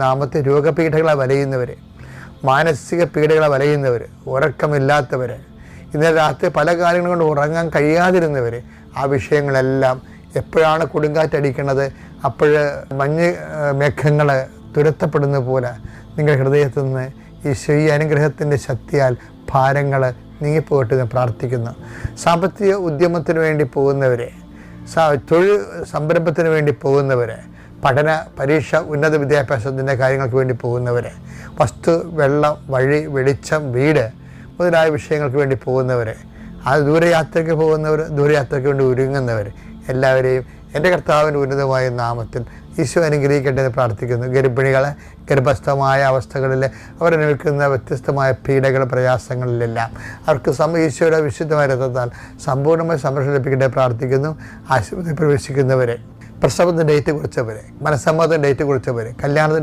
നാമത്തെ രോഗപീഠകളെ വലയുന്നവർ, മാനസിക പീഡകളെ വലയുന്നവർ, ഉറക്കമില്ലാത്തവർ, ഇന്നലെ രാത്രി പല കാര്യങ്ങൾ കൊണ്ട് ഉറങ്ങാൻ കഴിയാതിരുന്നവർ, ആ വിഷയങ്ങളെല്ലാം എപ്പോഴാണ് കൊടുങ്കാറ്റടിക്കുന്നത് അപ്പോൾ മഞ്ഞ് മേഘങ്ങൾ തുരത്തപ്പെടുന്ന പോലെ നിങ്ങളുടെ ഹൃദയത്തിൽ നിന്ന് ഈ അനുഗ്രഹത്തിൻ്റെ ശക്തിയാൽ ഭാരങ്ങൾ നീങ്ങിപ്പോയിട്ട് ഞാൻ പ്രാർത്ഥിക്കുന്നു. സാമ്പത്തിക ഉദ്യമത്തിന് വേണ്ടി പോകുന്നവരെ, തൊഴിൽ സംരംഭത്തിന് വേണ്ടി പോകുന്നവരെ, പഠന പരീക്ഷ ഉന്നത വിദ്യാഭ്യാസത്തിൻ്റെ കാര്യങ്ങൾക്ക് വേണ്ടി പോകുന്നവരെ, വസ്തു വെള്ളം വഴി വെളിച്ചം വീട് മുതലായ വിഷയങ്ങൾക്ക് വേണ്ടി പോകുന്നവരെ, ദൂരയാത്രയ്ക്ക് പോകുന്നവർ, ദൂരയാത്രയ്ക്ക് വേണ്ടി ഒരുങ്ങുന്നവർ എല്ലാവരെയും എൻ്റെ കർത്താവിൻ്റെ ഉന്നതമായ നാമത്തിൽ ഈശോ അനുഗ്രഹിക്കട്ടെ എന്ന് പ്രാർത്ഥിക്കുന്നു. ഗർഭിണികളെ ഗർഭസ്ഥമായ അവസ്ഥകളിൽ അവർ നിൽക്കുന്ന വ്യത്യസ്തമായ പീഡകൾ പ്രയാസങ്ങളിലെല്ലാം അവർക്ക് ഈശോയുടെ വിശുദ്ധമായ രഥത്താൽ സമ്പൂർണ്ണമായി സംരക്ഷണം ലഭിക്കട്ടെ പ്രാർത്ഥിക്കുന്നു. ആശുപത്രി പ്രവേശിക്കുന്നവരെ, പ്രസവത്തിൻ്റെ ഡേറ്റ് കുറിച്ചവരെ, മനസ്സമ്മതത്തിൻ്റെ ഡേറ്റ് കുറിച്ചവരെ, കല്യാണത്തിൻ്റെ